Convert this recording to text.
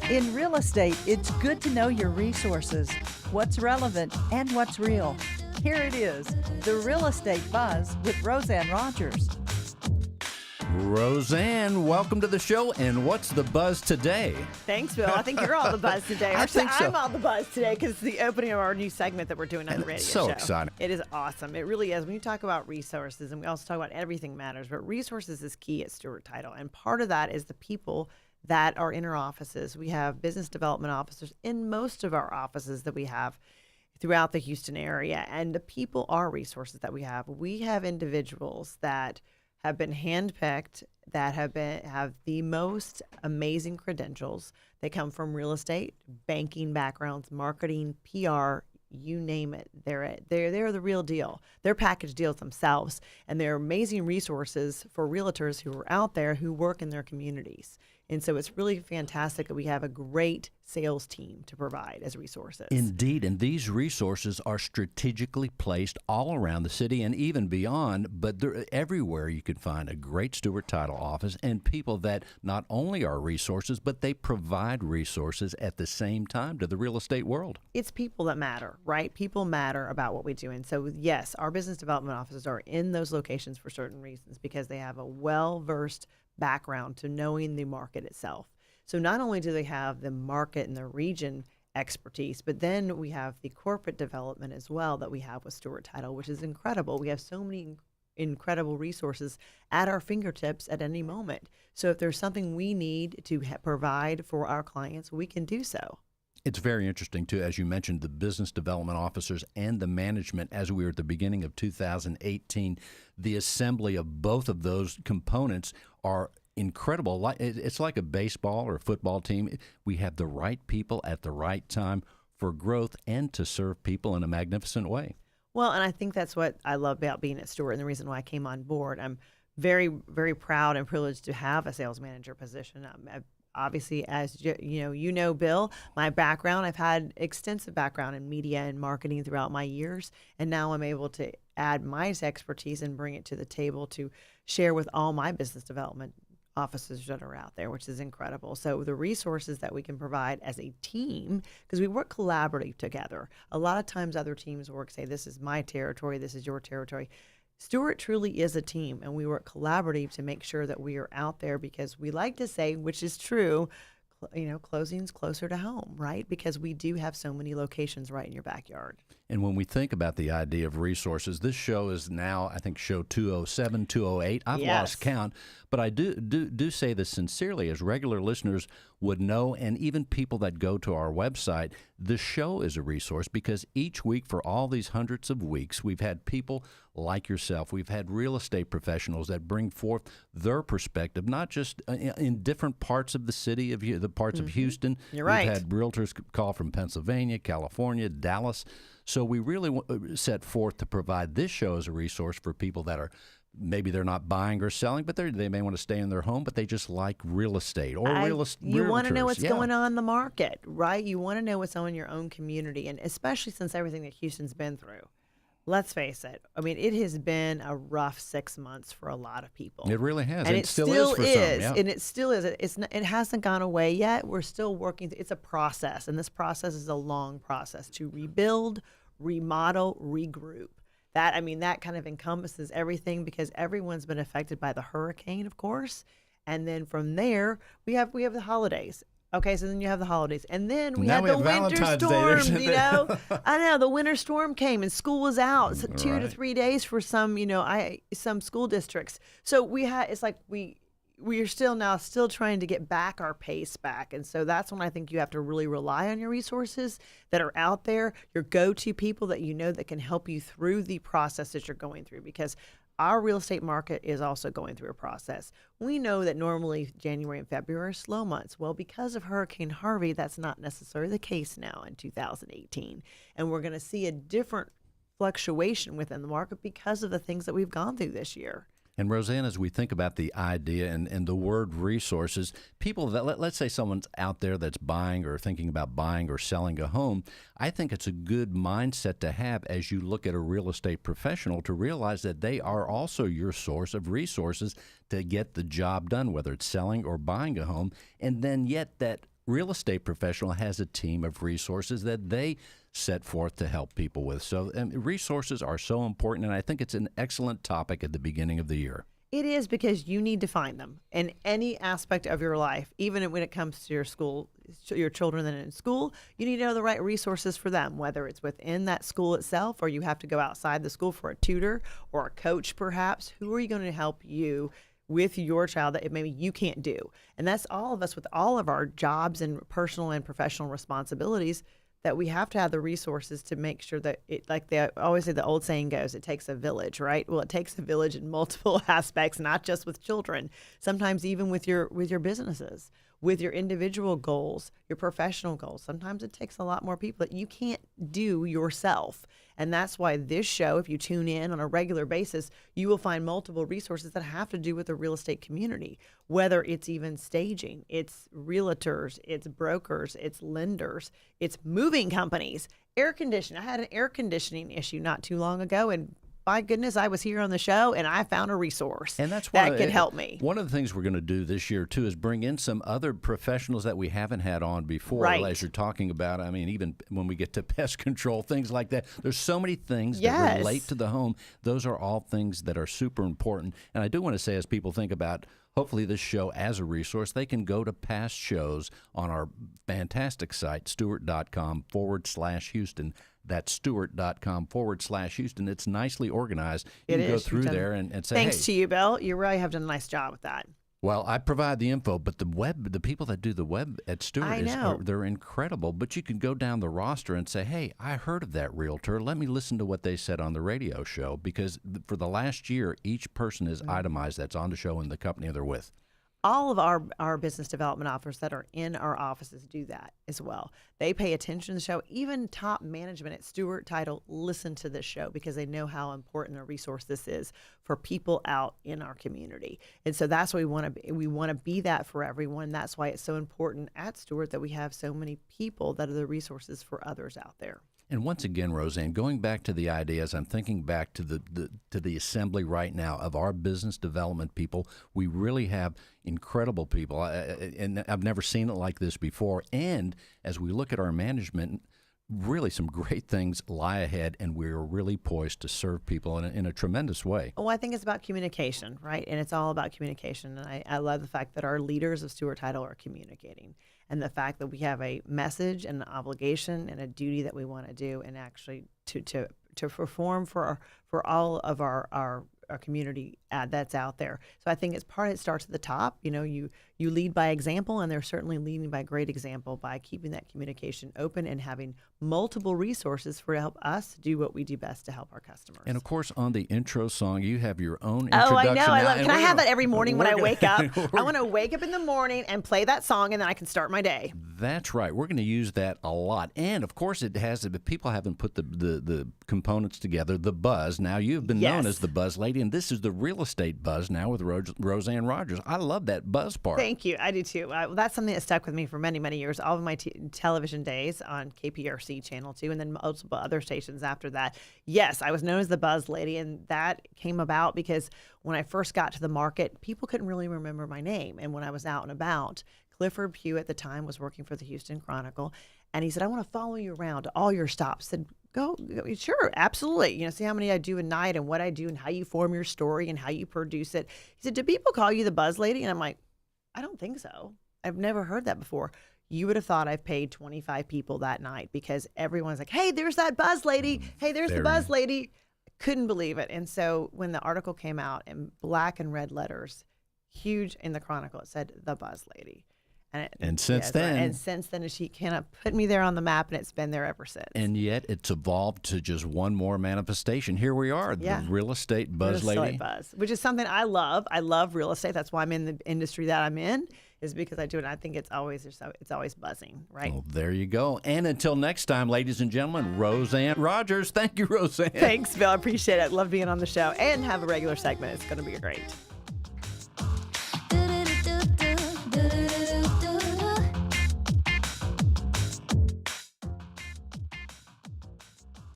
In real estate, it's good to know your resources, what's relevant, and what's real. Here it is, the Real Estate Buzz with Roseann Rogers. Roseann, welcome to the show. And what's the buzz today? Thanks, Bill. I think you're all the buzz today. I think so. I'm all the buzz today because it's the opening of our new segment that we're doing on the radio so show. exciting. It is awesome. It really is. When you talk about resources, and we also talk about everything matters, but resources is key at Stewart Title. And part of that is the people that are in our offices. We have business development officers in most of our offices that we have throughout the Houston area. And the people are resources that we have. We have individuals that have been handpicked that have the most amazing credentials. They come from real estate, banking backgrounds, marketing, PR, you name it. They're the real deal. They're package deals themselves, and they're amazing resources for realtors who are out there who work in their communities. And so it's really fantastic that we have a great sales team to provide as resources. Indeed, and these resources are strategically placed all around the city and even beyond, but they're everywhere you can find a great Stewart Title office and people that not only are resources, but they provide resources at the same time to the real estate world. It's people that matter, right? People matter about what we do. And so, yes, our business development offices are in those locations for certain reasons because they have a well-versed background to knowing the market itself. So not only do they have the market and the region expertise, but then we have the corporate development as well that we have with Stewart Title, which is incredible. We have so many incredible resources at our fingertips at any moment. So if there's something we need to provide for our clients, we can do so. It's very interesting, too, as you mentioned, the business development officers and the management, as we were at the beginning of 2018, the assembly of both of those components are incredible. It's like a baseball or a football team. We have the right people at the right time for growth and to serve people in a magnificent way. Well, and I think that's what I love about being at Stewart and the reason why I came on board. I'm very, very proud and privileged to have a sales manager position. Obviously, as you know, Bill, my background, I've had extensive background in media and marketing throughout my years, and now I'm able to add my expertise and bring it to the table to share with all my business development officers that are out there, which is incredible. So the resources that we can provide as a team, because we work collaboratively together. A lot of times other teams work, say, this is my territory, this is your territory. Stewart truly is a team, and we work collaborative to make sure that we are out there because we like to say, which is true, closing's closer to home, right? Because we do have so many locations right in your backyard. And when we think about the idea of resources, this show is now, I think, show 207, 208. I've lost count, but I do say this sincerely, as regular listeners would know, and even people that go to our website, the show is a resource because each week for all these hundreds of weeks, we've had people like yourself. We've had real estate professionals that bring forth their perspective, not just in different parts of the city, of the parts of Houston. You're right. We've had realtors call from Pennsylvania, California, Dallas. So we really set forth to provide this show as a resource for people that are maybe they're not buying or selling, but they may want to stay in their home, but they just like real estate or real estate. You want to know what's going on in the market, right? You want to know what's on in your own community, and especially since everything that Houston's been through. Let's face it. I mean, it has been a rough 6 months for a lot of people. It really has. And it still is for some. Yeah. And it still is. It hasn't gone away yet. We're still working. It's a process, and this process is a long process to rebuild, remodel, regroup. That kind of encompasses everything because everyone's been affected by the hurricane, of course. And then from there, we have the holidays. Okay, so then you have the holidays. And then we had the winter storm, I know, the winter storm came and school was out 2 to 3 days for some, some school districts. So we are still trying to get back our pace back. And so that's when I think you have to really rely on your resources that are out there, your go-to people that you know that can help you through the process that you're going through, because our real estate market is also going through a process. We know that normally January and February are slow months. Well, because of Hurricane Harvey, that's not necessarily the case now in 2018. And we're going to see a different fluctuation within the market because of the things that we've gone through this year. And Roseann, as we think about the idea and the word resources, people that, let's say someone's out there that's buying or thinking about buying or selling a home, I think it's a good mindset to have as you look at a real estate professional to realize that they are also your source of resources to get the job done, whether it's selling or buying a home. And then yet that real estate professional has a team of resources that they set forth to help people with. So resources are so important, and I think it's an excellent topic at the beginning of the year. It is, because you need to find them in any aspect of your life, even when it comes to your school, your children that are in school. You need to know the right resources for them, whether it's within that school itself or you have to go outside the school for a tutor or a coach perhaps. Who are you going to help you with your child that maybe you can't do? And that's all of us with all of our jobs and personal and professional responsibilities, that we have to have the resources to make sure that it, like they always say, the old saying goes, it takes a village, right? Well, it takes a village in multiple aspects, not just with children, sometimes even with your businesses, with your individual goals, your professional goals. Sometimes it takes a lot more people that you can't do yourself. And that's why this show, if you tune in on a regular basis, you will find multiple resources that have to do with the real estate community, whether it's even staging, it's realtors, it's brokers, it's lenders, it's moving companies, air conditioning. I had an air conditioning issue not too long ago, and my goodness, I was here on the show and I found a resource and that's that could help me. One of the things we're going to do this year, too, is bring in some other professionals that we haven't had on before. Right. As you're talking about, I mean, even when we get to pest control, things like that, there's so many things Yes. that relate to the home. Those are all things that are super important. And I do want to say, as people think about hopefully this show as a resource, they can go to past shows on our fantastic site, Stewart.com/Houston. That's Stewart.com/Houston. It's nicely organized. You can go through there and say, thanks hey, to you, Bill. You really have done a nice job with that. Well, I provide the info, but the people that do the web at Stewart, they're incredible. But you can go down the roster and say, hey, I heard of that realtor. Let me listen to what they said on the radio show, because for the last year, each person is itemized that's on the show and the company they're with. All of our business development officers that are in our offices do that as well. They pay attention to the show. Even top management at Stewart Title listen to this show because they know how important a resource this is for people out in our community. And so that's what we want to be. We want to be that for everyone. That's why it's so important at Stewart that we have so many people that are the resources for others out there. And once again, Roseann, going back to the ideas, I'm thinking back to the assembly right now of our business development people. We really have incredible people, and I've never seen it like this before. And as we look at our management, really some great things lie ahead, and we're really poised to serve people in a tremendous way. Well, I think it's about communication, right? And it's all about communication. And I love the fact that our leaders of Stewart Title are communicating, and the fact that we have a message and an obligation and a duty that we want to do, and actually to perform for all of our community that's out there. So I think it starts at the top. You know, you lead by example, and they're certainly leading by great example by keeping that communication open and having multiple resources to help us do what we do best to help our customers. And of course, on the intro song, you have your own introduction. Oh, I know. Now, I love it. Can I have that every morning when I wake up? I want to wake up in the morning and play that song, and then I can start my day. That's right. We're going to use that a lot. And of course, it has, if people haven't put the components together, the buzz. Now, you've been known as the Buzz Lady, and this is the real estate buzz now with Roseann Rogers. I love that buzz part. Thank you. I do too. That's something that stuck with me for many, many years. All of my television days on KPRC Channel 2 and then multiple other stations after that. Yes, I was known as the Buzz Lady, and that came about because when I first got to the market, people couldn't really remember my name. And when I was out and about, Clifford Pugh at the time was working for the Houston Chronicle, and he said, I want to follow you around to all your stops. I said, Go, sure, absolutely. You know, see how many I do a night and what I do and how you form your story and how you produce it. He said, do people call you the Buzz Lady? And I'm like, I don't think so. I've never heard that before. You would have thought I've paid 25 people that night because everyone's like, hey, there's that Buzz Lady. Hey, there's the Buzz Lady. Couldn't believe it. And so when the article came out in black and red letters, huge in the Chronicle, it said the Buzz Lady. And since then, she kind of put me there on the map, and it's been there ever since. And yet it's evolved to just one more manifestation. Here we are, the real estate Buzz Lady. Buzz, which is something I love. I love real estate. That's why I'm in the industry that I'm in, is because I do it. And I think it's always buzzing, right? Well, there you go. And until next time, ladies and gentlemen, Roseann Rogers. Thank you, Roseann. Thanks, Bill. I appreciate it. Love being on the show and have a regular segment. It's going to be great.